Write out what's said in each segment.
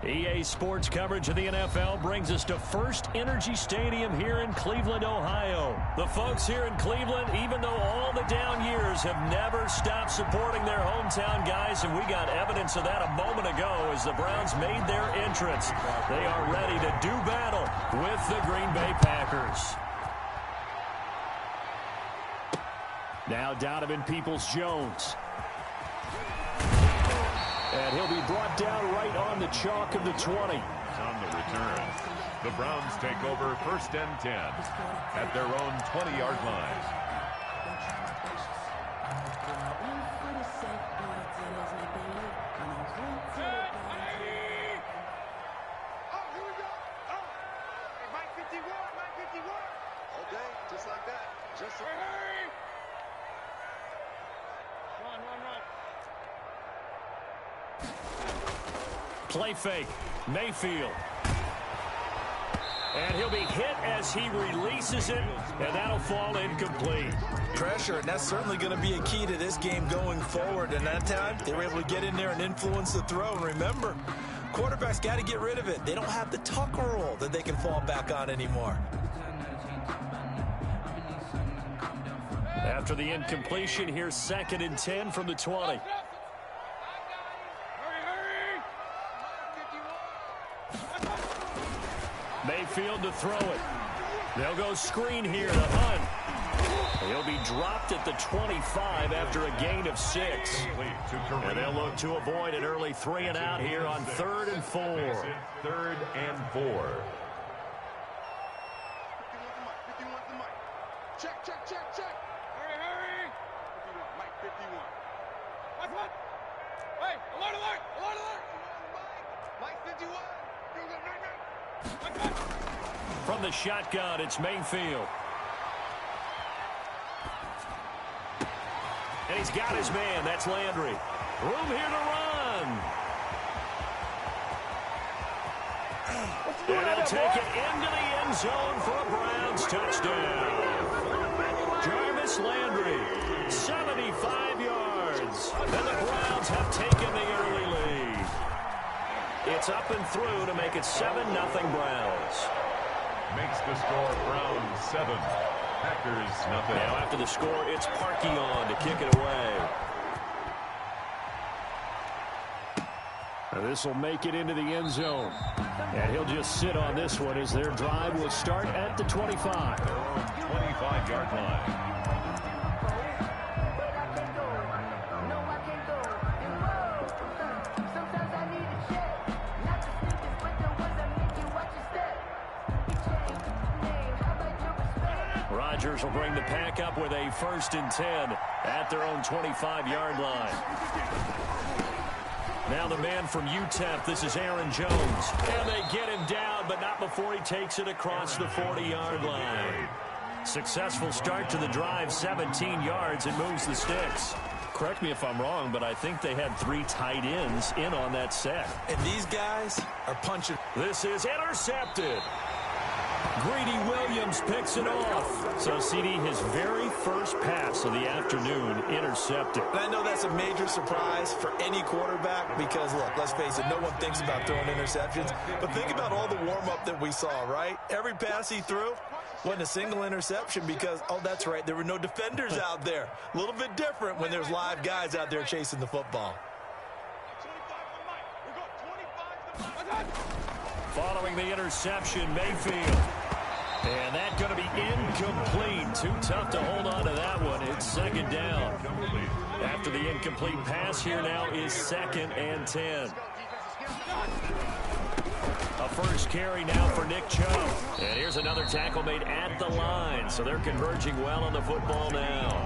EA Sports coverage of the NFL brings us to First Energy Stadium here in Cleveland, Ohio. The folks here in Cleveland, even though all the down years, have never stopped supporting their hometown guys, and we got evidence of that a moment ago as the Browns made their entrance. They are ready to do battle with the Green Bay Packers. Now Donovan Peoples-Jones. And he'll be brought down right on the chalk of the 20. On the return, the Browns take over 1st and 10 at their own 20-yard line. Okay, just like that. Just like that. Run. Play fake. Mayfield. And he'll be hit as he releases it, and that'll fall incomplete. Pressure, and that's certainly going to be a key to this game going forward. And that time, they were able to get in there and influence the throw. And remember, quarterbacks got to get rid of it. They don't have the tucker roll that they can fall back on anymore. After the incompletion, here's 2nd and 10 from the 20. Mayfield to throw it. They'll go screen here to Hunt. He'll be dropped at the 25 after a gain of 6. And they'll look to avoid an early 3 and out here on 3rd and 4. 3rd and 4. Check. Hurry. 51, Mike 51. What? Hey, alert. Mike 51. From the shotgun, it's Mayfield. And he's got his man. That's Landry. Room here to run. And he'll take it into the end zone for a Browns touchdown. Jarvis Landry, 75 yards. And the Browns have taken the early lead. It's up and through to make it 7-0 Browns. Makes the score Browns 7, Packers nothing. Now after the score, it's Parkey on to kick it away. This will make it into the end zone. And he'll just sit on this one as their drive will start at the 25. Their own 25-yard line. Rodgers will bring the pack up with a 1st and 10 at their own 25-yard line. Now the man from UTEP, this is Aaron Jones. And they get him down, but not before he takes it across the 40-yard line. Successful start to the drive, 17 yards, and moves the sticks. Correct me if I'm wrong, but I think they had 3 tight ends in on that set. And these guys are punching. This is intercepted. Greedy Williams picks it off. So, CD, his very first pass of the afternoon intercepted. And I know that's a major surprise for any quarterback because, look, let's face it, no one thinks about throwing interceptions. But think about all the warm-up that we saw, right? Every pass he threw wasn't a single interception because, oh, that's right, there were no defenders out there. A little bit different when there's live guys out there chasing the football. Following the interception, Mayfield. And that's going to be incomplete. Too tough to hold on to that one. It's 2nd down. After the incomplete pass, here now is 2nd and 10. A first carry now for Nick Chubb. And here's another tackle made at the line. So they're converging well on the football now.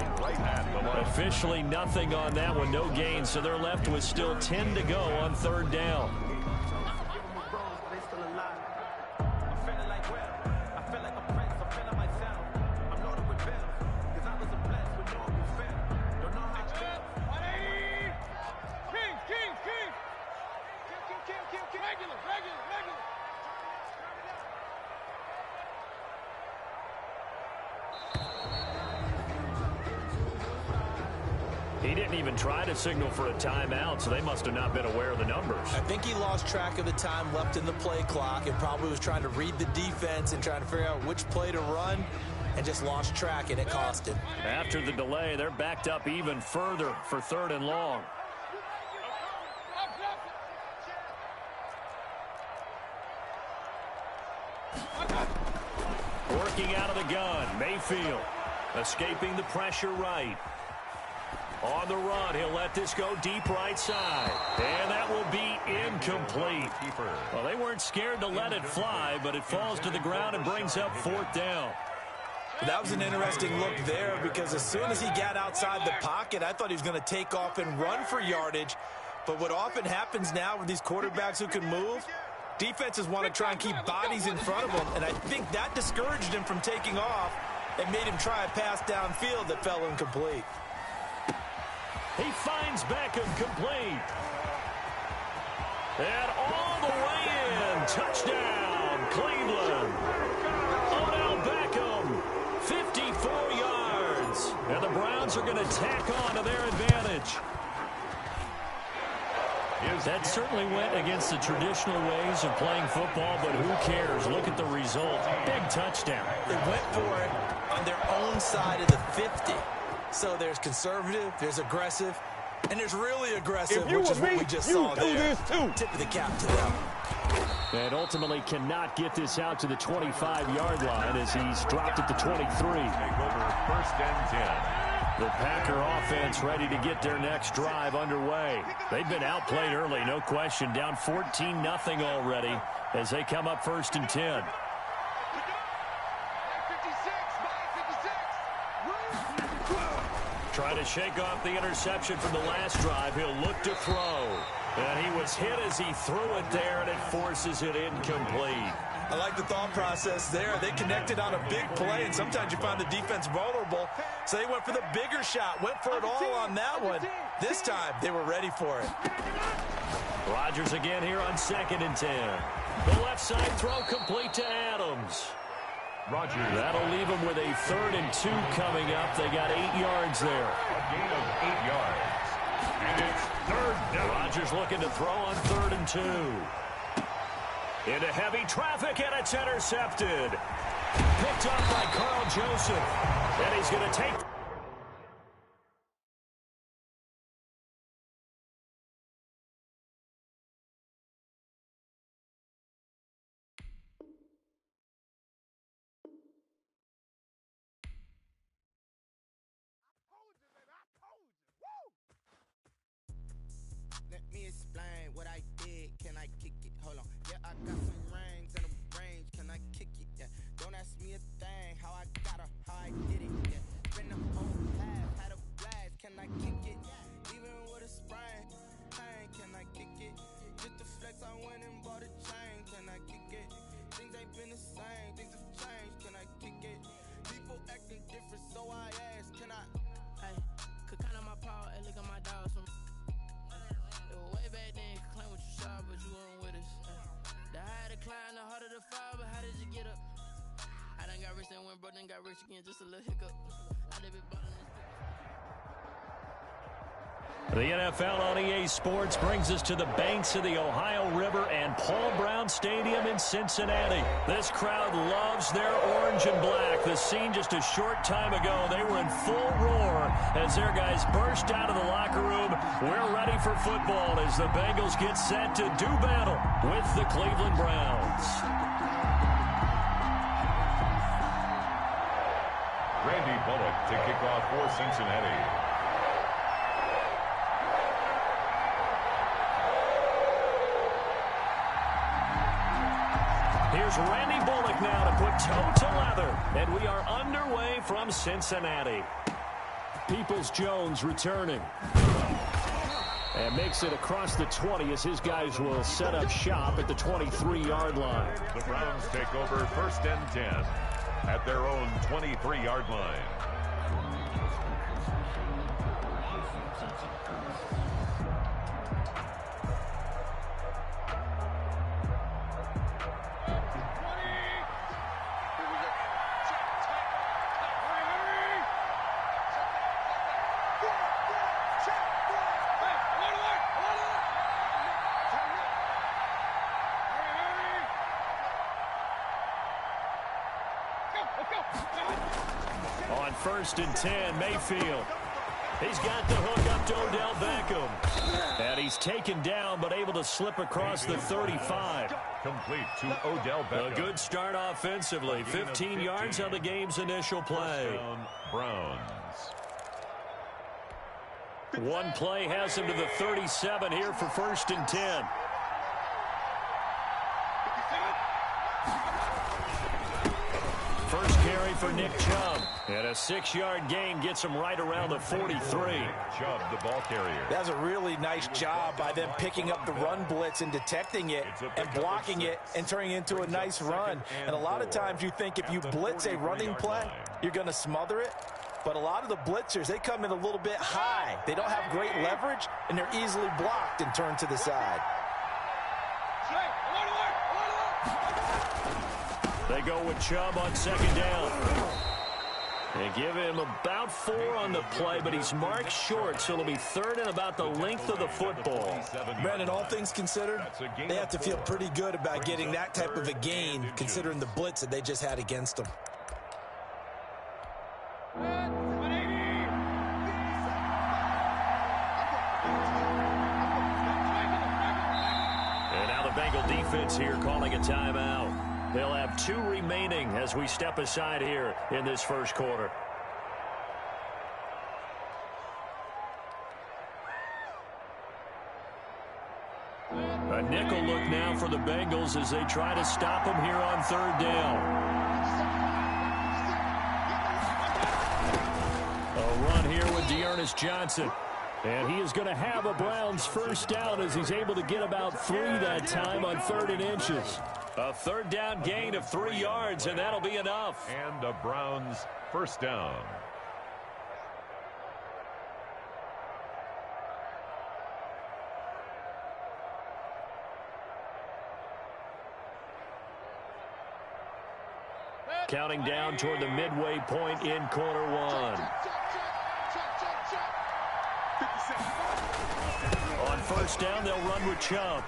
Officially nothing on that one. No gain. So they're left with still 10 to go on 3rd down. He didn't even tried to signal for a timeout, so they must have not been aware of the numbers. I think he lost track of the time left in the play clock and probably was trying to read the defense and trying to figure out which play to run and just lost track, and it cost him. After the delay, they're backed up even further for 3rd and long. Working out of the gun, Mayfield escaping the pressure right. On the run, he'll let this go deep right side. And that will be incomplete. Well, they weren't scared to let it fly, but it falls to the ground and brings up 4th down. That was an interesting look there because as soon as he got outside the pocket, I thought he was going to take off and run for yardage. But what often happens now with these quarterbacks who can move, defenses want to try and keep bodies in front of them, and I think that discouraged him from taking off and made him try a pass downfield that fell incomplete. He finds Beckham complete. And all the way in. Touchdown, Cleveland. Odell Beckham, 54 yards. And the Browns are going to tack on to their advantage. That certainly went against the traditional ways of playing football, but who cares? Look at the result. Big touchdown. They went for it on their own side of the 50. So there's conservative, there's aggressive, and there's really aggressive, which is what we just saw there. Tip of the cap to them. And ultimately cannot get this out to the 25-yard line as he's dropped at the 23. Take over 1st and 10. The Packer offense ready to get their next drive underway. They've been outplayed early, no question, down 14-0 already as they come up 1st and 10. Trying to shake off the interception from the last drive. He'll look to throw. And he was hit as he threw it there, and it forces it incomplete. I like the thought process there. They connected on a big play, and sometimes you find the defense vulnerable. So they went for the bigger shot, went for it all on that one. This time, they were ready for it. Rodgers again here on 2nd and 10. The left side throw complete to Adams. Rodgers. That'll leave them with a 3rd and 2 coming up. They got 8 yards there. A gain of 8 yards. And it's 3rd down. Rodgers looking to throw on 3rd and 2. Into heavy traffic, and it's intercepted. Picked up by Carl Joseph. And he's going to take... Let me explain what I did. Can I kick it? Hold on. Yeah, I got some rings and a range. Can I kick it? Yeah. Don't ask me a thing. How I got her, how I did it. Yeah. Been the whole path, had a blast. Can I kick it? Even with a sprain. Pain, can I kick it? Just the flex, I went and bought a chain. Can I kick it? Things ain't been the same. Things have changed. Can I kick it? People acting different, so I asked. Can I? Hey, could count on my power and look at my dogs from. Way back then, you could claim what you saw, but you weren't with us. The higher the climb, the harder the fall, but how did you get up? I done got rich and went broke, then got rich again, just a little hiccup. I did big ballin' this. The NFL on EA Sports brings us to the banks of the Ohio River and Paul Brown Stadium in Cincinnati. This crowd loves their orange and black. The scene just a short time ago, they were in full roar as their guys burst out of the locker room. We're ready for football as the Bengals get set to do battle with the Cleveland Browns. Randy Bullock to kick off for Cincinnati. Here's Randy Bullock now to put toe to leather. And we are underway from Cincinnati. Peoples-Jones returning. And makes it across the 20 as his guys will set up shop at the 23-yard line. The Browns take over 1st and 10 at their own 23-yard line. On 1st and 10, Mayfield. He's got the hook up to Odell Beckham. And he's taken down, but able to slip across the 35. Complete to Odell Beckham. A good start offensively. 15 yards on the game's initial play. Browns. One play has him to the 37 here for 1st and 10. First carry for Nick Chubb. And a 6-yard gain gets him right around the 43. Chubb, the ball carrier. That's a really nice job by them picking up the run blitz and detecting it and blocking it and turning it into a nice run. And a lot of times you think if you blitz a running play, you're going to smother it. But a lot of the blitzers, they come in a little bit high. They don't have great leverage, and they're easily blocked and turned to the side. They go with Chubb on 2nd down. They give him about 4 on the play, but he's marked short, so it'll be 3rd and about the length of the football. Brandon, all things considered, they have to feel pretty good about getting that type of a gain, considering the blitz that they just had against them. And now the Bengal defense here calling a timeout. They'll have 2 remaining as we step aside here in this first quarter. A nickel look now for the Bengals as they try to stop him here on 3rd down. A run here with Dearness Johnson. And he is going to have a Browns first down as he's able to get about 3 that time on 3rd and inches. A 3rd down gain of 3 yards, and that'll be enough. And a Browns first down. Counting down toward the midway point in quarter 1. On 1st down, they'll run with Chubb.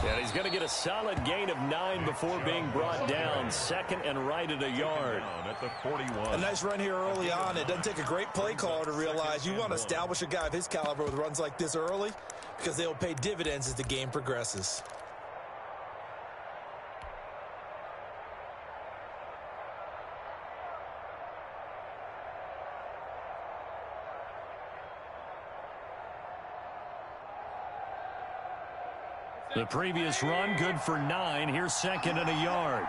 And he's going to get a solid gain of 9 before being brought down. 2nd and right at a yard. At the 41. A nice run here early on. It doesn't take a great play caller to realize you want to establish a guy of his caliber with runs like this early because they'll pay dividends as the game progresses. The previous run, good for 9. Here's 2nd and a yard.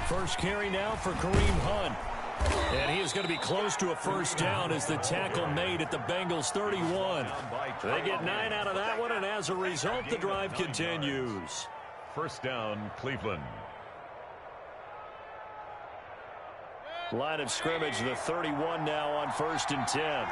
First carry now for Kareem Hunt. And he is going to be close to a first down as the tackle made at the Bengals 31. They get 9 out of that one, and as a result, the drive continues. First down, Cleveland. Line of scrimmage, the 31 now on 1st and 10.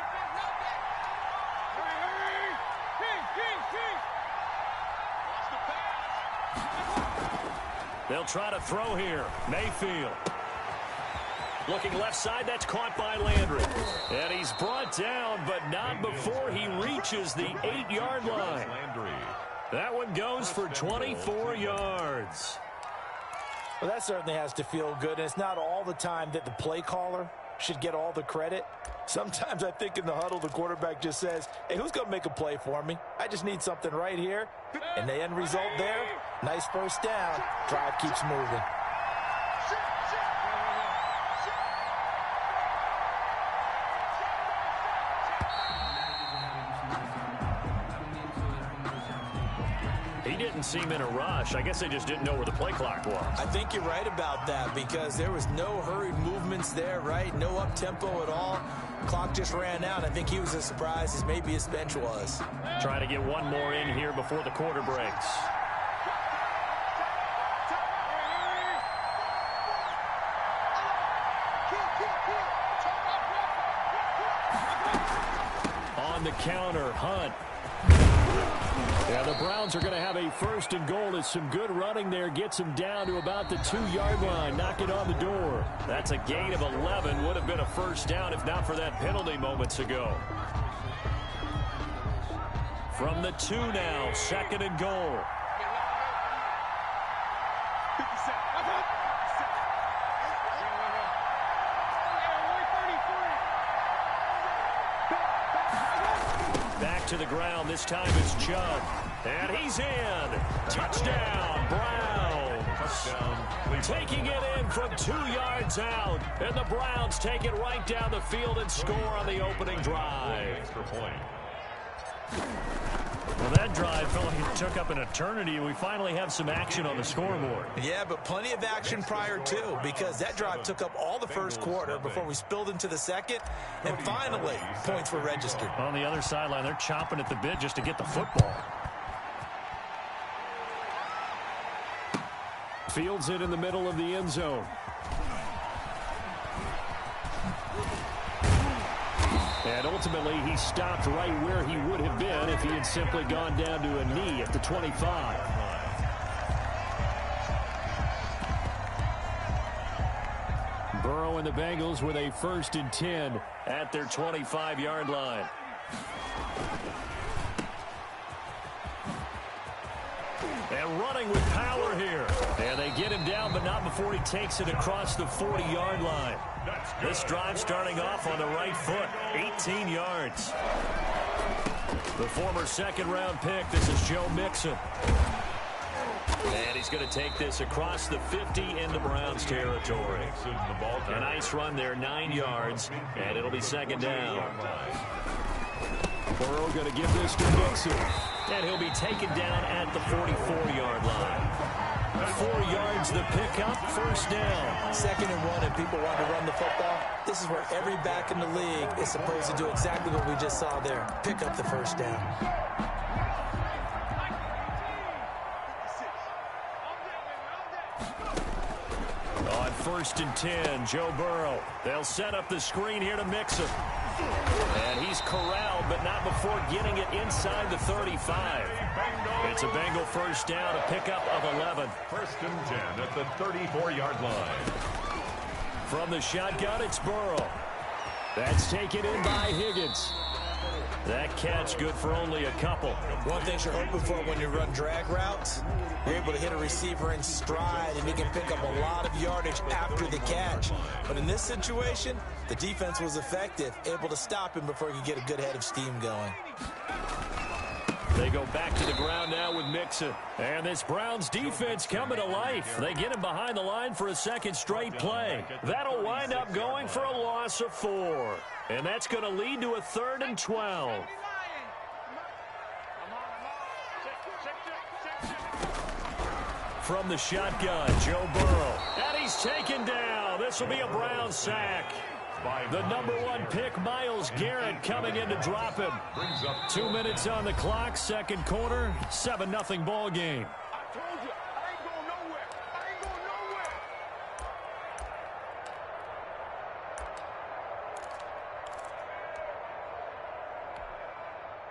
They'll try to throw here. Mayfield. Looking left side, that's caught by Landry. And he's brought down, but not before he reaches the 8-yard line. That one goes for 24 yards. Well, that certainly has to feel good, and it's not all the time that the play caller should get all the credit. Sometimes I think in the huddle, the quarterback just says, hey, who's going to make a play for me? I just need something right here. And the end result there, nice first down. Drive keeps moving. Didn't seem in a rush. I guess they just didn't know where the play clock was. I think you're right about that because there was no hurried movements there, right? No up-tempo at all. Clock just ran out. I think he was as surprised as maybe his bench was. Trying to get one more in here before the quarter breaks. On the counter, Hunt. Yeah, the Browns are going to have a 1st and goal as some good running there gets him down to about the 2-yard line. Knock it on the door. That's a gain of 11. Would have been a first down if not for that penalty moments ago. From the 2 now, 2nd and goal. Back to the ground. This time it's Chubb. And he's in. Touchdown, Browns. Touchdown. Taking it in from 2 yards out. And the Browns take it right down the field and score on the opening drive. Extra point. Well, that drive felt like it took up an eternity, and we finally have some action on the scoreboard. Yeah, but plenty of action prior to, because that drive took up all the first quarter before we spilled into the second, and finally, points were registered. On the other sideline, they're chomping at the bit just to get the football. Fields it in the middle of the end zone. And ultimately, he stopped right where he would have been if he had simply gone down to a knee at the 25. Burrow and the Bengals with a 1st and 10 at their 25-yard line. And running with power here. And they get him down, but not before he takes it across the 40-yard line. This drive starting off on the right foot, 18 yards. The former 2nd-round pick, this is Joe Mixon. And he's going to take this across the 50 into Browns territory. A nice run there, 9 yards, and it'll be 2nd down. Burrow going to give this to Mixon. And he'll be taken down at the 44-yard line. 4 yards the pickup, 1st down. 2nd and 1, and people want to run the football. This is where every back in the league is supposed to do exactly what we just saw there. Pick up the 1st down. On 1st and 10, Joe Burrow. They'll set up the screen here to Mixon. And he's corralled, but not before getting it inside the 35. It's a Bengal 1st down, a pickup of 11. 1st and 10 at the 34-yard line. From the shotgun, it's Burrow. That's taken in by Higgins. That catch good for only a couple. One thing you're hoping for when you run drag routes, you're able to hit a receiver in stride, and you can pick up a lot of yardage after the catch. But in this situation, the defense was effective, able to stop him before he could get a good head of steam going. They go back to the ground now with Mixon. And this Browns defense coming to life. They get him behind the line for a 2nd straight play. That'll wind up going for a loss of 4. And that's going to lead to a 3rd and 12. From the shotgun, Joe Burrow. And he's taken down. This will be a Browns sack. The number 1 pick, Myles Garrett, coming in to drop him. 2 minutes on the clock, 2nd quarter, 7-0 ball game. I told you, I ain't going nowhere. I ain't going nowhere.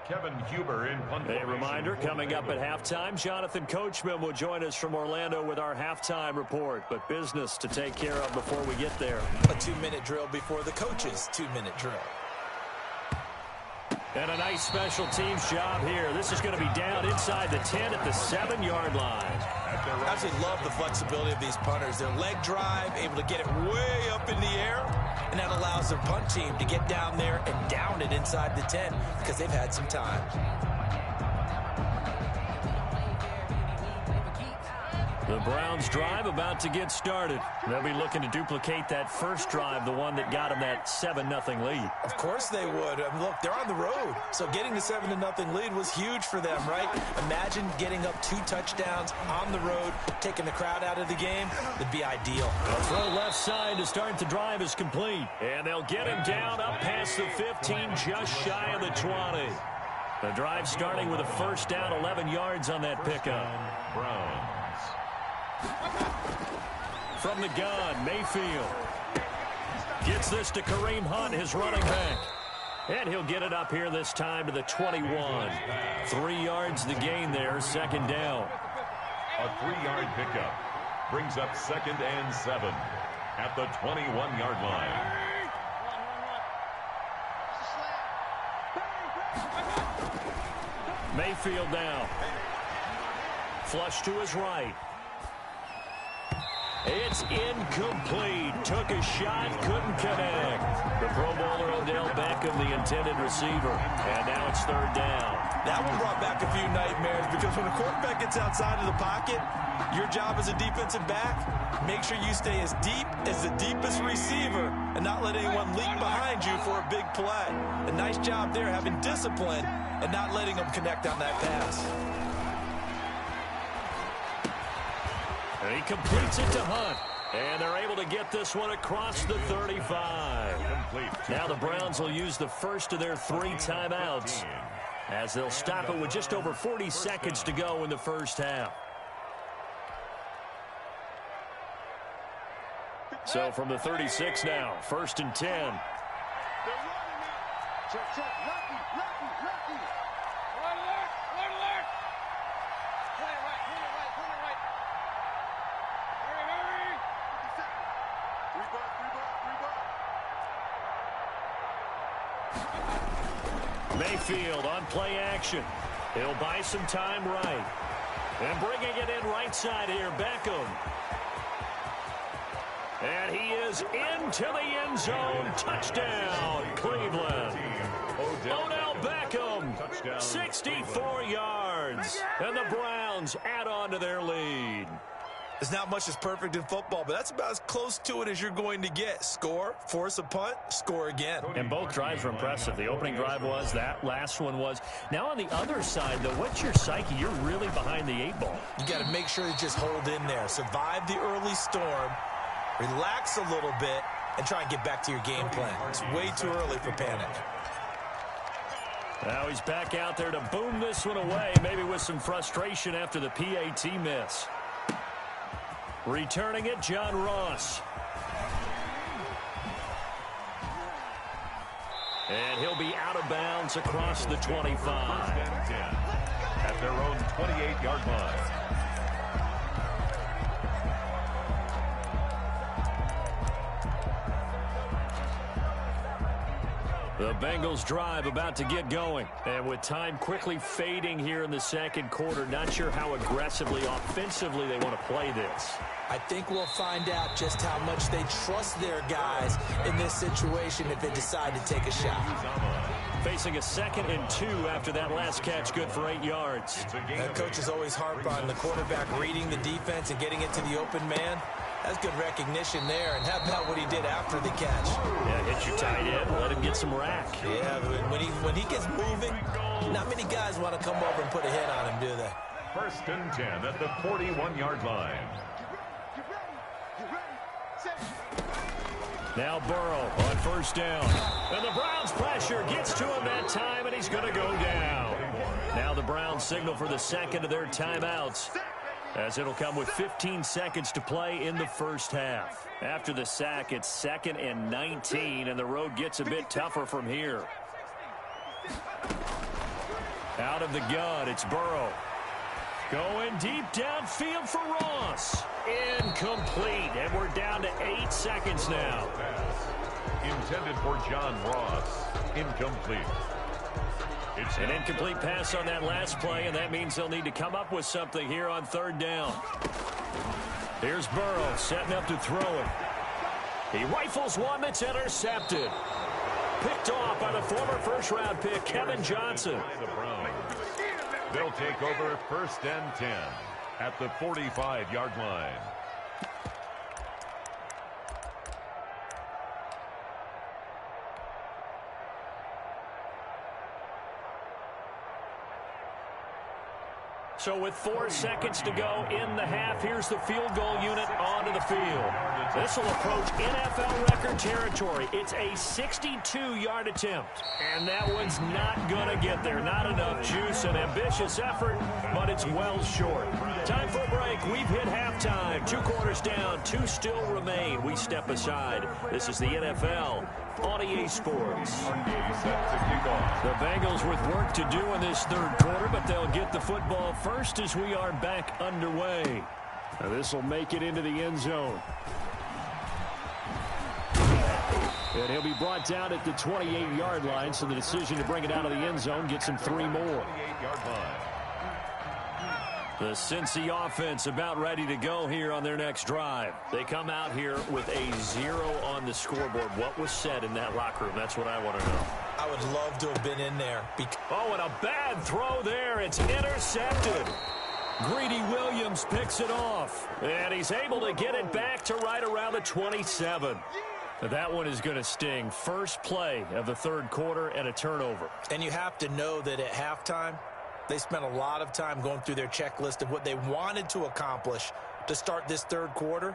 Kevin Huber in punt. A reminder, coming up at halftime, Jonathan Coachman will join us from Orlando with our halftime report. But business to take care of before we get there. A 2-minute drill before the coach's 2-minute drill. And a nice special teams job here. This is going to be down inside the 10 at the 7-yard line. I absolutely love the flexibility of these punters. Their leg drive, able to get it way up in the air, and that allows their punt team to get down there and down it inside the 10 because they've had some time. The Browns drive about to get started. They'll be looking to duplicate that first drive, the one that got them that 7-0 lead. Of course they would. I mean, look, they're on the road, so getting the 7-0 lead was huge for them, right? Imagine getting up 2 touchdowns on the road, taking the crowd out of the game. That'd be ideal. A throw left side to start the drive is complete. And they'll get him down up past the 15, just shy of the 20. The drive starting with a 1st down, 11 yards on that pickup. Browns. From the gun, Mayfield gets this to Kareem Hunt, his running back. And he'll get it up here this time to the 21. 3 yards the gain there, 2nd down. A 3-yard pickup brings up 2nd and 7 at the 21-yard line. Mayfield now. Flush to his right. It's incomplete. Took a shot, couldn't connect. The Pro Bowler Odell Beckham, the intended receiver. And now it's third down. That one brought back a few nightmares because when a quarterback gets outside of the pocket, your job as a defensive back, make sure you stay as deep as the deepest receiver and not let anyone leak behind you for a big play. A nice job there having discipline and not letting them connect on that pass. And he completes it to Hunt. And they're able to get this one across the 35. Now the Browns will use the first of their 3 timeouts as they'll stop it with just over 40 seconds to go in the first half. So from the 36 now, 1st and 10. Check, check. Lucky. Alert. Play it right. Hurry. 3 ball. Mayfield on play action. He'll buy some time right. And bringing it in right side here, Beckham. And he is into the end zone. Touchdown, Cleveland. Odell Beckham, 64 yards. And the Browns add on to their lead. There's not much that's perfect in football, but that's about as close to it as you're going to get. Score, force a punt, score again. And both drives were impressive. The opening drive was, that last one was. Now on the other side, though, what's your psyche? You're really behind the 8 ball. You got to make sure to just hold in there. Survive the early storm, relax a little bit, and try and get back to your game plan. It's way too early for panic. Now he's back out there to boom this one away, maybe with some frustration after the PAT miss. Returning it, John Ross. And he'll be out of bounds across the 25. At their own 28-yard line. The Bengals drive about to get going. And with time quickly fading here in the second quarter, not sure how aggressively, offensively they want to play this. I think we'll find out just how much they trust their guys in this situation if they decide to take a shot. Facing a 2nd and 2 after that last catch, good for 8 yards. That coach is always harp on the quarterback reading the defense and getting into the open man. That's good recognition there. And how about what he did after the catch? Yeah, hit your tight end, let him get some rack. Yeah, when he gets moving, not many guys want to come over and put a hit on him, do they? 1st and 10 at the 41-yard line. Now Burrow on 1st down. And the Browns pressure gets to him that time, and he's going to go down. Now the Browns signal for the 2nd of their timeouts, as it'll come with 15 seconds to play in the first half. After the sack, it's 2nd and 19, and the road gets a bit tougher from here. Out of the gun, it's Burrow. Going deep downfield for Ross. Incomplete, and we're down to 8 seconds now. Intended for John Ross. Incomplete. It's an incomplete pass on that last play, and that means they'll need to come up with something here on 3rd down. Here's Burrow setting up to throw it. He rifles one that's intercepted. Picked off by the former 1st-round pick, Kevin Johnson. They'll take over 1st and 10 at the 45-yard line. So with 4 seconds to go in the half, here's the field goal unit onto the field. This will approach NFL record territory. It's a 62-yard attempt. And that one's not going to get there. Not enough juice, an ambitious effort, but it's well short. Time for a break. We've hit halftime. 2 quarters down, 2 still remain. We step aside. This is the NFL on EA Sports. The Bengals with work to do in this 3rd quarter, but they'll get the football first as we are back underway. Now this will make it into the end zone. And he'll be brought down at the 28-yard line, so the decision to bring it out of the end zone gets him 3 more. 28-yard line. The Cincy offense about ready to go here on their next drive. They come out here with a 0 on the scoreboard. What was said in that locker room? That's what I want to know. I would love to have been in there. Oh, and a bad throw there. It's intercepted. Greedy Williams picks it off. And he's able to get it back to right around the 27. That one is going to sting. First play of the third quarter and a turnover. And you have to know that at halftime, they spent a lot of time going through their checklist of what they wanted to accomplish to start this third quarter.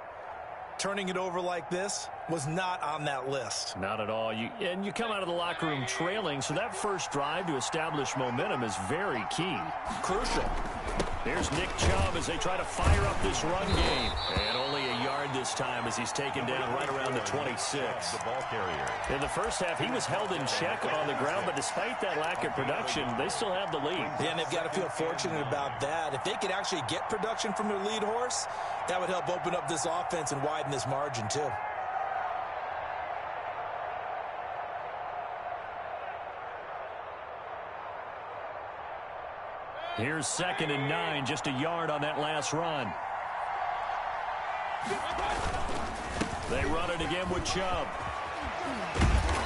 Turning it over like this was not on that list. Not at all. And you come out of the locker room trailing, so that first drive to establish momentum is very key. Crucial. Here's Nick Chubb as they try to fire up this run game. And only a yard this time as he's taken down right around the 26. The ball carrier. In the first half, he was held in check on the ground, but despite that lack of production, they still have the lead. Yeah, and they've got to feel fortunate about that. If they could actually get production from their lead horse, that would help open up this offense and widen this margin too. Here's 2nd and 9, just a yard on that last run. They run it again with Chubb.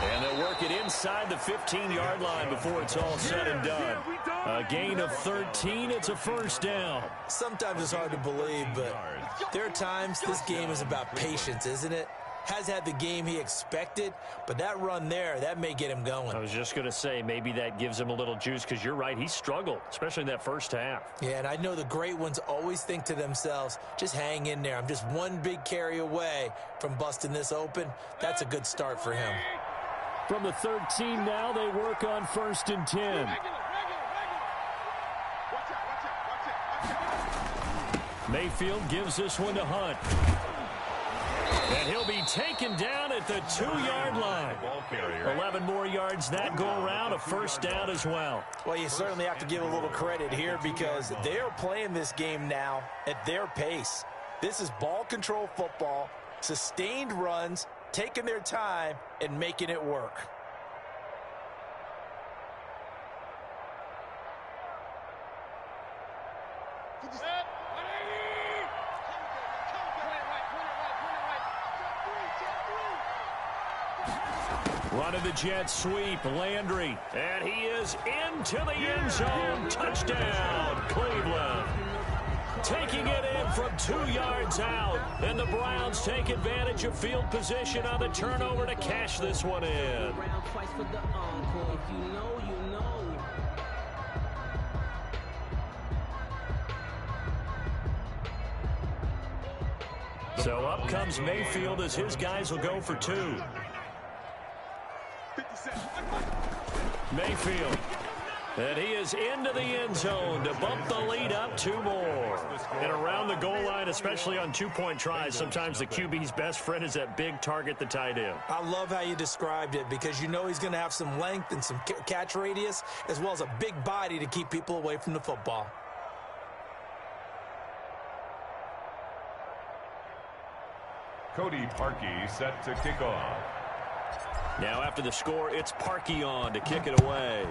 And they'll work it inside the 15-yard line before it's all said and done. A gain of 13, it's a first down. Sometimes it's hard to believe, but there are times this game is about patience, isn't it? Has had the game he expected, but that run there, that may get him going. I was just going to say, maybe that gives him a little juice, because you're right, he struggled, especially in that first half. Yeah, and I know the great ones always think to themselves, just hang in there. I'm just one big carry away from busting this open. That's a good start for him. From the 13 now, they work on 1st and 10. Mayfield gives this one to Hunt. And he'll be taken down at the 2-yard line. 11 more yards that go around, a first down as well. Well, you certainly have to give a little credit here because they're playing this game now at their pace. This is ball control football, sustained runs, taking their time and making it work. Running the jet sweep, Landry. And he is into the end zone. Touchdown, Cleveland. Taking it in from 2 yards out. And the Browns take advantage of field position on the turnover to cash this one in. So up comes Mayfield as his guys will go for 2. Mayfield. And he is into the end zone to bump the lead up 2 more. And around the goal line, especially on 2-point tries, sometimes the QB's best friend is that big target, the tight end. I love how you described it because you know he's going to have some length and some catch radius as well as a big body to keep people away from the football. Cody Parkey set to kick off. Now after the score, it's Parkey on to kick it away.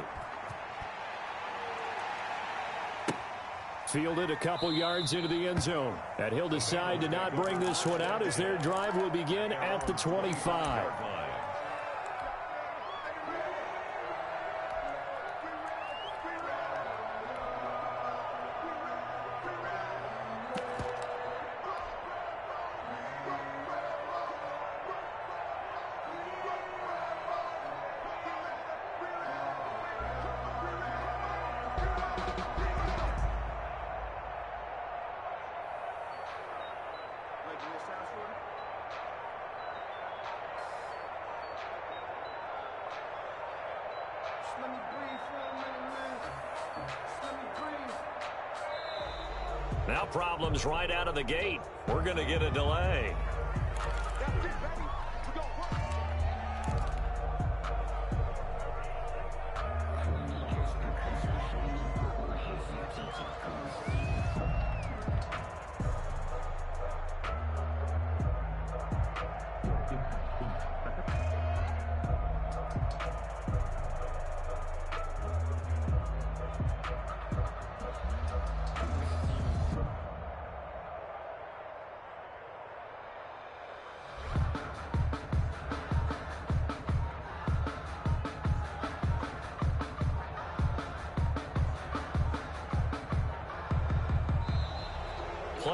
Fielded a couple yards into the end zone. And he'll decide to not bring this one out as their drive will begin at the 25. Now problems right out of the gate. We're going to get a delay.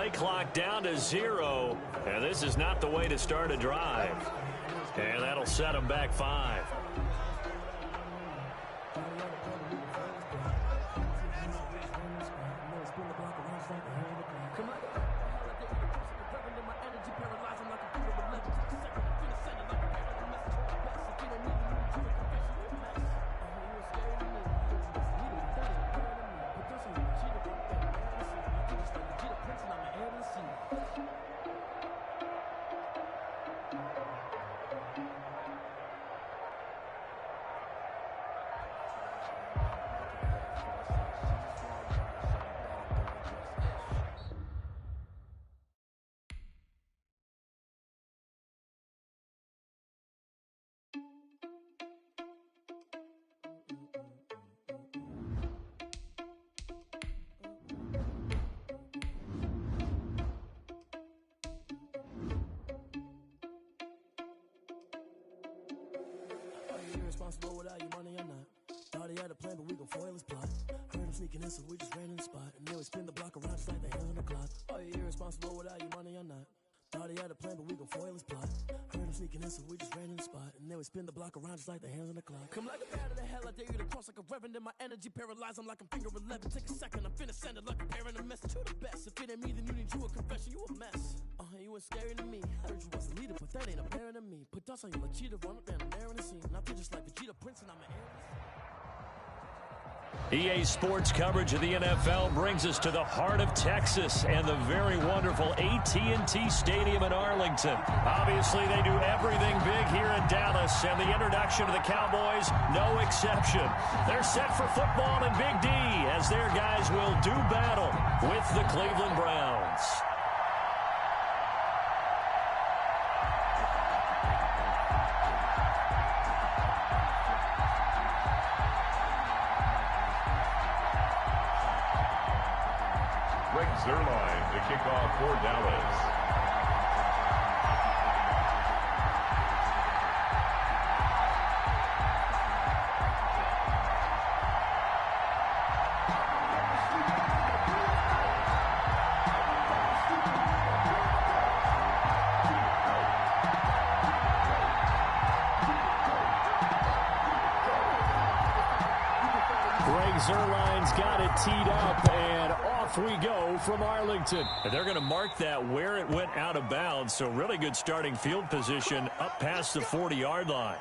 play clock down to 0. And this is not the way to start a drive. And that'll set them back 5. Irresponsible without your money or not. Thought he had a plan, but we gon' foil his plot. Heard him sneaking in, so we just ran in the spot. And then we spin the block around just like the hands on the clock. Are you irresponsible without your money or not? Thought he had a plan, but we gon' foil his plot. Heard him sneaking in, so we just ran in the spot. And then we spin the block around just like the hands on the clock. Come like a bat of the hell, I dare you to cross like a reverend. In my energy paralyzed, I'm like I'm finger 11. Take a second, I'm finna send it like a parent a message to the best. If it ain't me, then you need you a confession, you a mess. You ain't scary to me. I heard you was a leader, but that ain't apparent to me. Put dust on you like cheetah, run up down the air in the scene. I feel just like Vegeta Prince and I'm an air. EA Sports coverage of the NFL brings us to the heart of Texas and the very wonderful AT&T Stadium in Arlington. Obviously, they do everything big here in Dallas, and the introduction of the Cowboys, no exception. They're set for football in Big D as their guys will do battle with the Cleveland Browns. Zerline to kick off for Dallas. Zerline's got it teed up, and off we go from Arlington. And they're going to mark that where it went out of bounds, so really good starting field position up past the 40-yard line.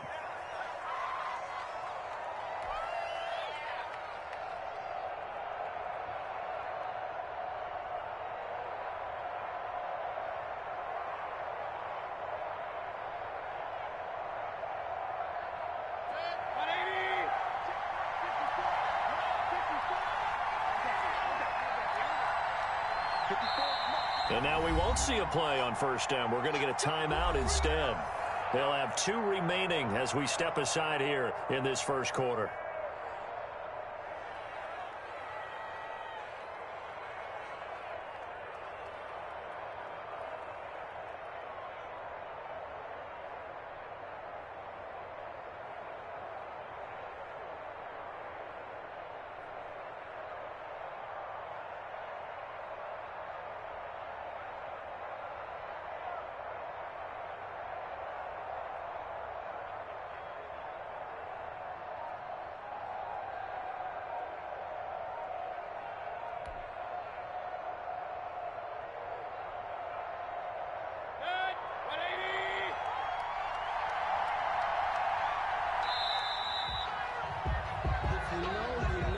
And now we won't see a play on first down. We're going to get a timeout instead. They'll have 2 remaining as we step aside here in this first quarter.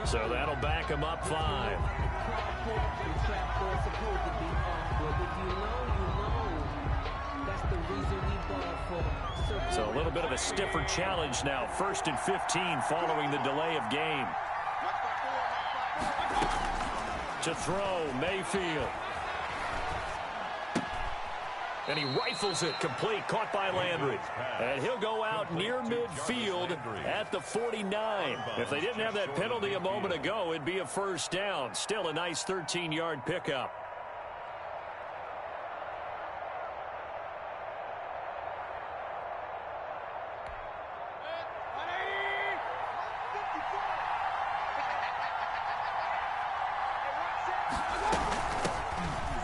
So that'll back him up 5. So a little bit of a stiffer challenge now. 1st and 15 following the delay of game. To throw, Mayfield. And he rifles it complete, caught by Landry. And he'll go out near midfield at the 49. If they didn't have that penalty a moment ago, it'd be a first down. Still a nice 13-yard pickup.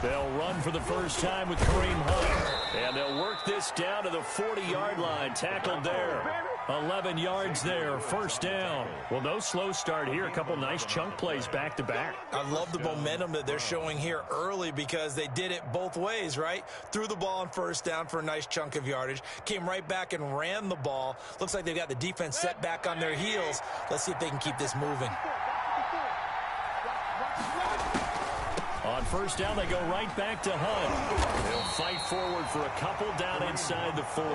They'll run for the first time with Kareem Hunt. And they'll work this down to the 40-yard line. Tackled there. 11 yards there. First down. Well, no slow start here. A couple nice chunk plays back-to-back. I love the momentum that they're showing here early because they did it both ways, right? Threw the ball on first down for a nice chunk of yardage. Came right back and ran the ball. Looks like they've got the defense set back on their heels. Let's see if they can keep this moving. On first down, they go right back to Hunt. They'll fight forward for a couple down inside the 40.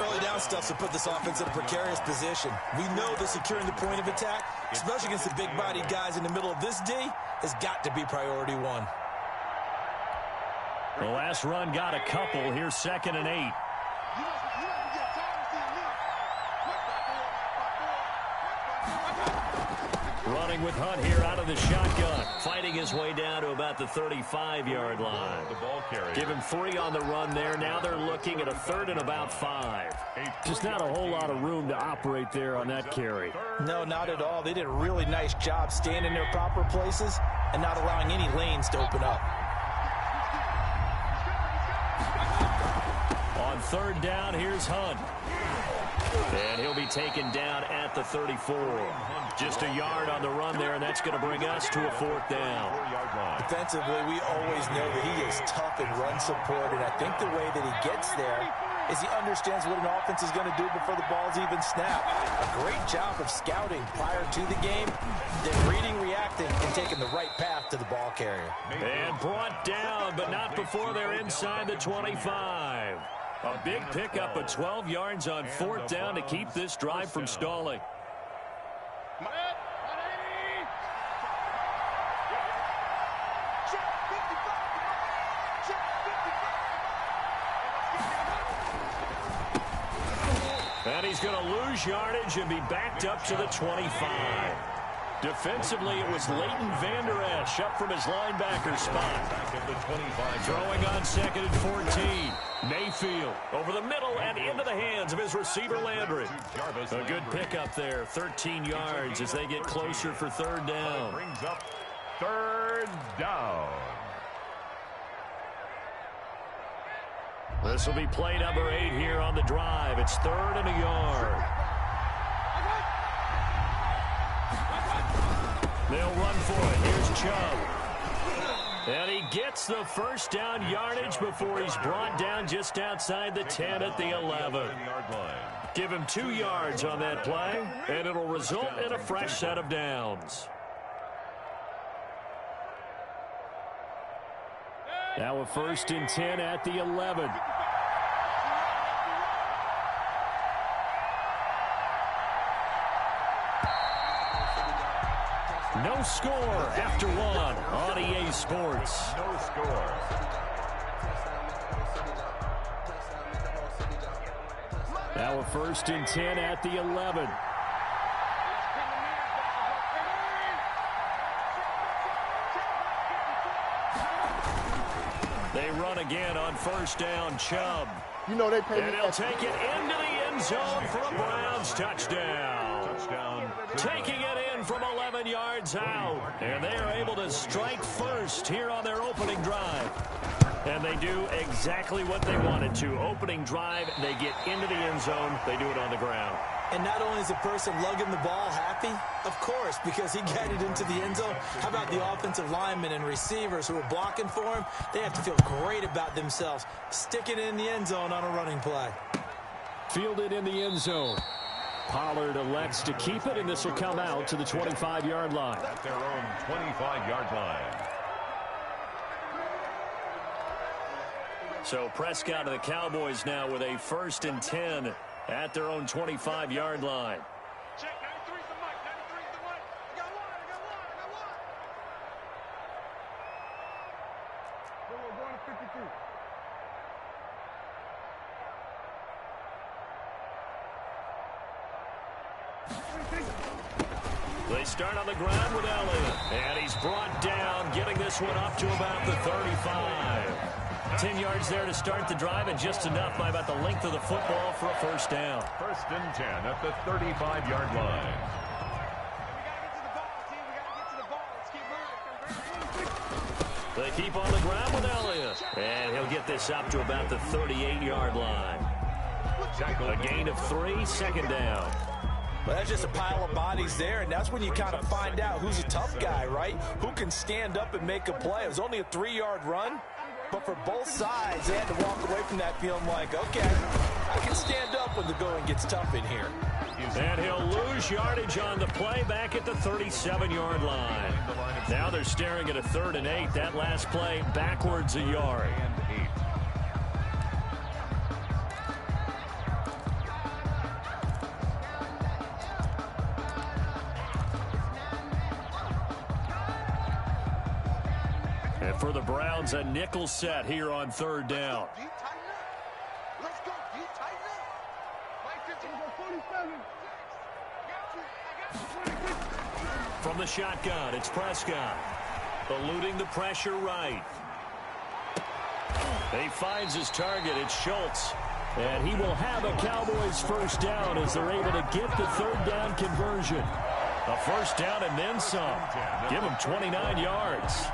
Early down stuff to put this offense in a precarious position. We know that securing the point of attack, especially against the big-bodied guys in the middle of this D, has got to be priority one. The last run got a couple. Here's 2nd and 8. Running with Hunt here out of the shotgun. Fighting his way down to about the 35-yard line. Give him 3 on the run there. Now they're looking at a 3rd and about 5. Just not a whole lot of room to operate there on that carry. No, not at all. They did a really nice job staying in their proper places and not allowing any lanes to open up. On 3rd down, here's Hunt. And he'll be taken down at the 34. Just a yard on the run there, and that's going to bring us to a 4th down. Defensively, we always know that he is tough in run support, and I think the way that he gets there is he understands what an offense is going to do before the ball's even snapped. A great job of scouting prior to the game, then reading, reacting, and taking the right path to the ball carrier. And brought down, but not before they're inside the 25. A big pickup of 12 yards on 4th down to keep this drive from stalling. And he's going to lose yardage and be backed up to the 25. Defensively, it was Leighton Vander Esch up from his linebacker spot. Throwing on 2nd and 14. Mayfield over the middle and into the hands of his receiver Landry. A good pickup there, 13 yards as they get closer for 3rd down. Brings up 3rd down. This will be play number 8 here on the drive. It's 3rd and a yard. They'll run for it. Here's Chubb. And he gets the first down yardage before he's brought down just outside the 10 at the 11. Give him 2 yards on that play, and it'll result in a fresh set of downs. Now a 1st and 10 at the 11. No score after 1 on EA Sports. No score. Now a 1st and 10 at the 11. They run again on 1st down. Chubb. You know they pay me. And he'll take it into the end zone for a Browns touchdown. Taking it in from 11 yards out. And they are able to strike first here on their opening drive. And they do exactly what they wanted to. Opening drive, they get into the end zone. They do it on the ground. And not only is the person lugging the ball happy, of course, because he got it into the end zone. How about the offensive linemen and receivers who are blocking for him? They have to feel great about themselves, sticking it in the end zone on a running play. Fielded in the end zone. Pollard elects to keep it, and this will come out to the 25-yard line. At their own 25-yard line. So Prescott of the Cowboys now with a 1st and 10 at their own 25-yard line. Check, 93's the mic, 93's the mic. I got one. We're going to 53. They start on the ground with Elliott. And he's brought down, getting this one up to about the 35. 10 yards there to start the drive, and just enough by about the length of the football for a 1st down. 1st and 10 at the 35-yard line. We got to get to the ball, team. We got to get to the ball. Let's keep moving. They keep on the ground with Elliott. And he'll get this up to about the 38-yard line. A gain of 3, second down. Well, that's just a pile of bodies there, and that's when you kind of find out who's a tough guy, right? Who can stand up and make a play. It was only a 3-yard run, but for both sides, they had to walk away from that feeling like, okay, I can stand up when the going gets tough in here. And he'll lose yardage on the play back at the 37-yard line. Now they're staring at a 3rd and 8. That last play backwards a yard. And for the Browns, a nickel set here on 3rd down. Let's go. You tighten up. From the shotgun, it's Prescott. Eluding the pressure right. He finds his target. It's Schultz. And he will have a Cowboys first down as they're able to get the 3rd down conversion. A first down and then some. Give him 29 yards.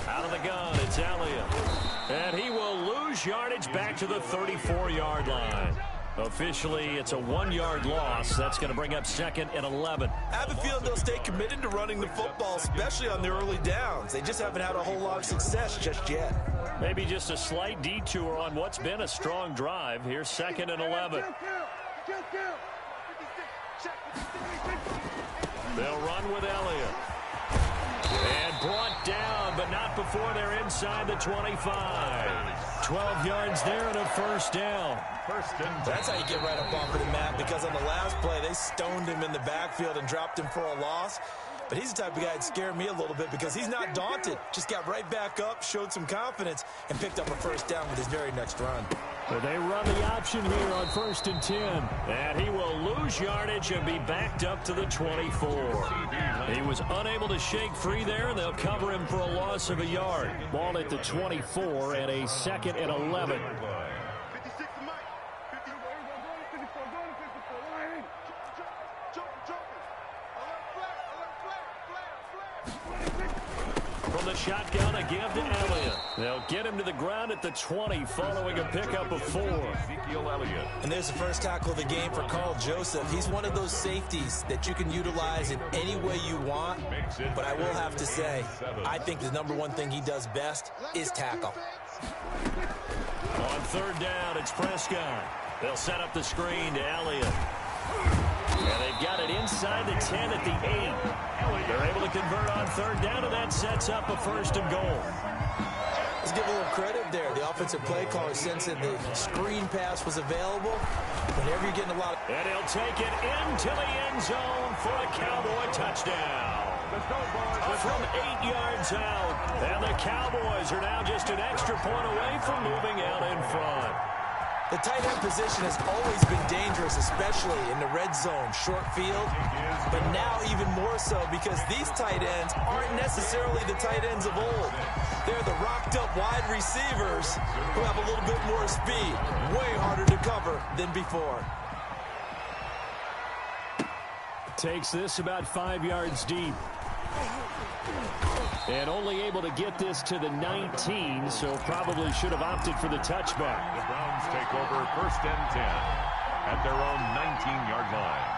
Out of the gun, it's Elliott. And he will lose yardage back to the 34-yard line. Officially, it's a 1-yard loss. That's going to bring up 2nd and 11. I have a feeling they'll stay committed to running the football, especially on the early downs. They just haven't had a whole lot of success just yet. Maybe just a slight detour on what's been a strong drive. Here's 2nd and 11. They'll run with Elliott. And brought down, but not before they're inside the 25. 12 yards there and a first down. That's how you get right up off of the mat, because on the last play, they stoned him in the backfield and dropped him for a loss. But he's the type of guy that scared me a little bit because he's not daunted. Just got right back up, showed some confidence, and picked up a first down with his very next run. Well, they run the option here on 1st and 10. And he will lose yardage and be backed up to the 24. He was unable to shake free there, and they'll cover him for a loss of a yard. Ball at the 24 and a 2nd and 11. From the shotgun, a give to Elliott. They'll get him to the ground at the 20 following a pickup of 4. And there's the first tackle of the game for Carl Joseph. He's one of those safeties that you can utilize in any way you want. But I will have to say, I think the #1 thing he does best is tackle. On 3rd down, it's Prescott. They'll set up the screen to Elliott. And they've got it inside the 10 at the 8. They're able to convert on 3rd down, and that sets up a 1st and goal. Let's give a little credit there. The offensive play caller sensed that the screen pass was available. Whenever you're getting a lot of... And he'll take it into the end zone for a Cowboy touchdown. From 8 yards out. And the Cowboys are now just an extra point away from moving out in front. The tight end position has always been dangerous, especially in the red zone, short field. But now even more so because these tight ends aren't necessarily the tight ends of old. They're the rocked-up wide receivers who have a little bit more speed. Way harder to cover than before. Takes this about 5 yards deep. And only able to get this to the 19, so probably should have opted for the touchback. The Browns take over 1st and 10 at their own 19-yard line.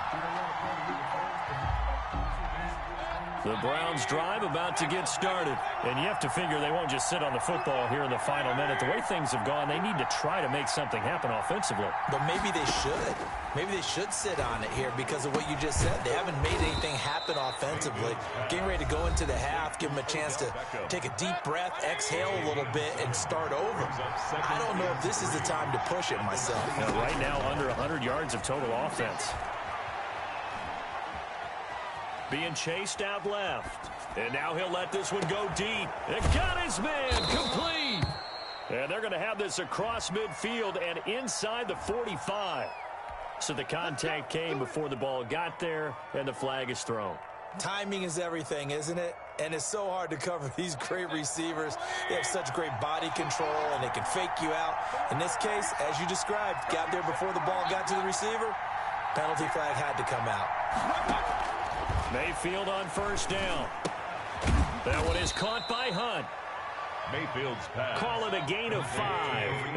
The Browns drive about to get started. And you have to figure they won't just sit on the football here in the final minute. The way things have gone, they need to try to make something happen offensively. But maybe they should. Maybe they should sit on it here because of what you just said. They haven't made anything happen offensively. Getting ready to go into the half, give them a chance to take a deep breath, exhale a little bit, and start over. I don't know if this is the time to push it myself. Right now, under 100 yards of total offense. Being chased out left. And now he'll let this one go deep. And got his man complete. And they're going to have this across midfield and inside the 45. So the contact came before the ball got there, and the flag is thrown. Timing is everything, isn't it? And it's so hard to cover these great receivers. They have such great body control, and they can fake you out. In this case, as you described, got there before the ball got to the receiver. Penalty flag had to come out. Mayfield on first down. That one is caught by Hunt. Mayfield's pass. Call it a gain of 5,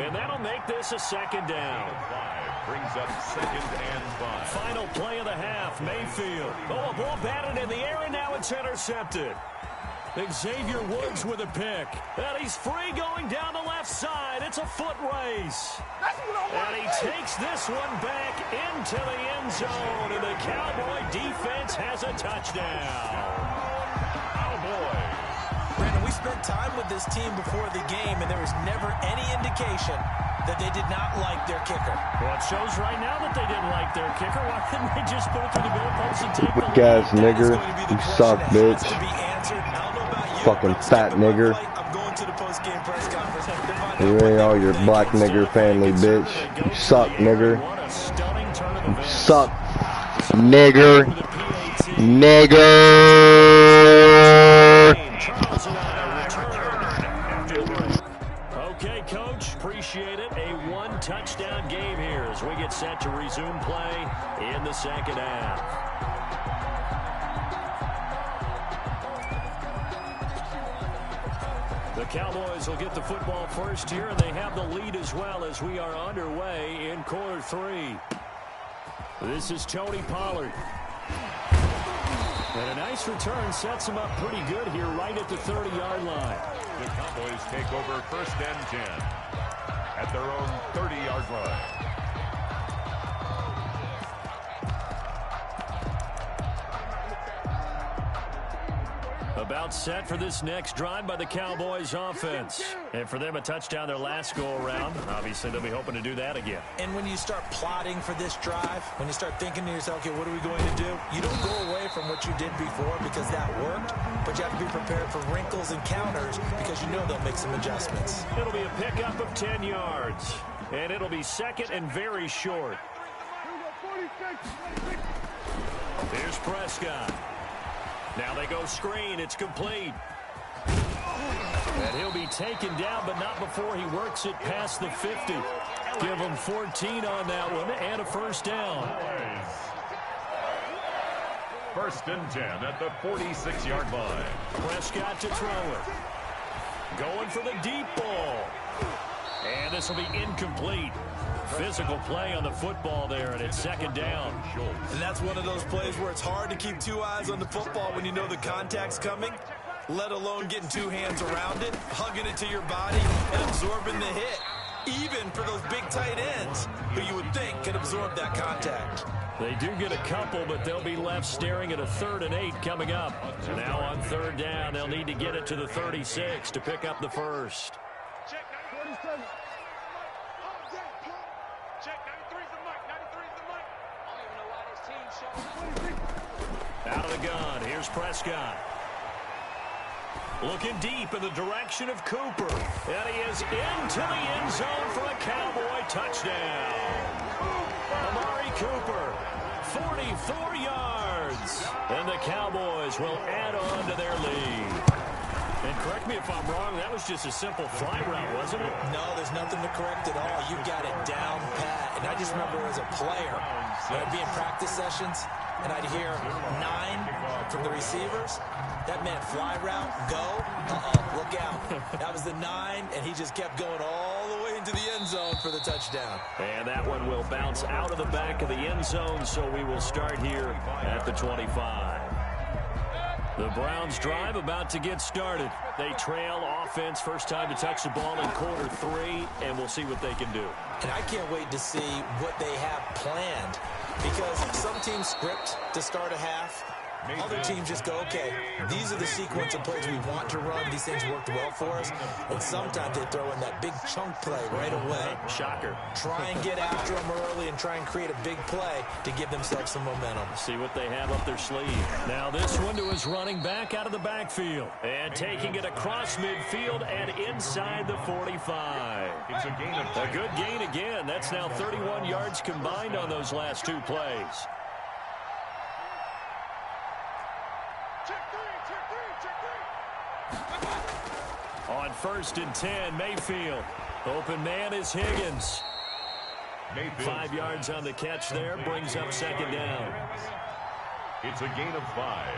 and that'll make this a second down. 5 brings up 2nd and 5. Final play of the half, Mayfield. Oh, a ball batted in the air, and now it's intercepted. Xavier Woods with a pick. And he's free going down the left side. It's a foot race. And he takes this one back into the end zone, and the Cowboy defense has a touchdown. Cowboys. Brandon, we spent time with this team before the game, and there was never any indication that they did not like their kicker. Well, it shows right now that they didn't like their kicker. Why couldn't they just put it through the goalpost and take the lead? Gas nigger, you suck, bitch. Fucking fat nigger. I'm going to the post-game press conference. You ain't all your black nigger family, bitch. You suck, nigger. You suck, nigger. Okay, Coach, appreciate it. A one-touchdown game here as we get set to resume play in the second half. The Cowboys will get the football first here, and they have the lead as well as we are underway in quarter 3. This is Tony Pollard. And a nice return sets him up pretty good here right at the 30-yard line. The Cowboys take over 1st and 10 at their own 30-yard line. About set for this next drive by the Cowboys offense. And for them, a touchdown their last go-around. Obviously, they'll be hoping to do that again. And when you start plotting for this drive, when you start thinking to yourself, okay, what are we going to do? You don't go away from what you did before because that worked, but you have to be prepared for wrinkles and counters because you know they'll make some adjustments. It'll be a pickup of 10 yards. And it'll be second and very short. Here's Prescott. Now they go screen. It's complete. And he'll be taken down, but not before he works it past the 50. Give him 14 on that one and a first down. 1st and 10 at the 46-yard line. Prescott to throw it. Going for the deep ball. And this will be incomplete. Physical play on the football there, and it's second down. And that's one of those plays where it's hard to keep 2 eyes on the football when you know the contact's coming, let alone getting 2 hands around it, hugging it to your body, and absorbing the hit. Even for those big tight ends who you would think could absorb that contact. They do get a couple, but they'll be left staring at a 3rd and 8 coming up. And now on 3rd down, they'll need to get it to the 36 to pick up the first. Out of the gun, here's Prescott. Looking deep in the direction of Cooper. And he is into the end zone for a Cowboy touchdown. Amari Cooper, 44 yards. And the Cowboys will add on to their lead. And correct me if I'm wrong, that was just a simple fly route, wasn't it? No, there's nothing to correct at all. You got it down pat. And I just remember as a player, when I'd be in practice sessions, and I'd hear 9 from the receivers. That meant fly route, go, look out. That was the 9, and he just kept going all the way into the end zone for the touchdown. And that one will bounce out of the back of the end zone, so we will start here at the 25. The Browns drive about to get started. They trail offense, first time to touch the ball in quarter 3, and we'll see what they can do. And I can't wait to see what they have planned, because some teams script to start a half. Other teams just go, okay, these are the sequence of plays we want to run. These things worked well for us. And sometimes they throw in that big chunk play right away. Shocker. Try and get after them early and try and create a big play to give themselves some momentum. See what they have up their sleeve. Now this one to his running back out of the backfield. And taking it across midfield and inside the 45. It's a gain of 10. A good gain again. That's now 31 yards combined on those last 2 plays. On 1st and 10, Mayfield. Open man is Higgins. 5 yards on the catch there, brings up 2nd down. It's a gain of 5.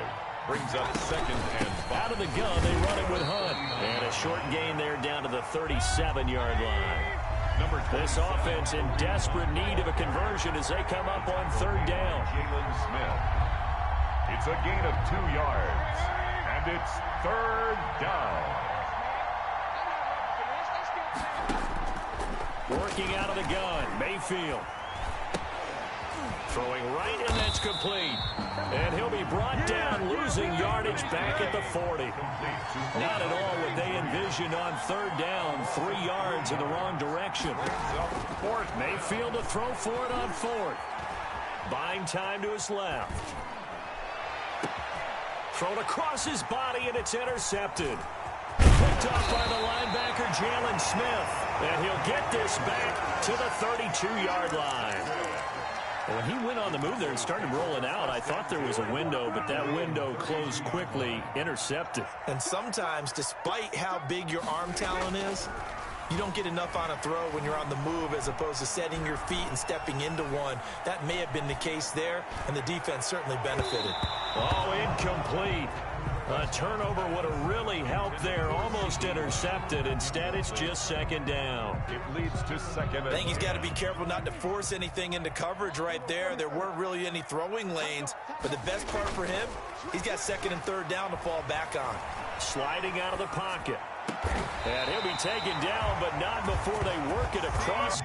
Brings up 2nd and 5. Out of the gun, they run it with Hunt. And a short gain there down to the 37-yard line. This offense in desperate need of a conversion as they come up on 3rd down. Jalen Smith. It's a gain of 2 yards. And it's 3rd down. Working out of the gun, Mayfield. Throwing right, and that's complete. And he'll be brought down, losing yardage back at the 40. Not at all what they envisioned on 3rd down. 3 yards in the wrong direction. Mayfield to throw for it on 4th. Buying time to his left. Thrown across his body, and it's intercepted. Picked off by the linebacker, Jalen Smith. And he'll get this back to the 32-yard line. When he went on the move there and started rolling out, I thought there was a window, but that window closed quickly, intercepted. And sometimes, despite how big your arm talent is, you don't get enough on a throw when you're on the move as opposed to setting your feet and stepping into one. That may have been the case there, and the defense certainly benefited. Oh, incomplete. A turnover would have really helped there. Almost intercepted. Instead, it's just 2nd down. It leads to 2nd. I think he's got to be careful not to force anything into coverage right there. There weren't really any throwing lanes. But the best part for him, he's got 2nd and 3rd down to fall back on. Sliding out of the pocket. And he'll be taken down, but not before they work it across.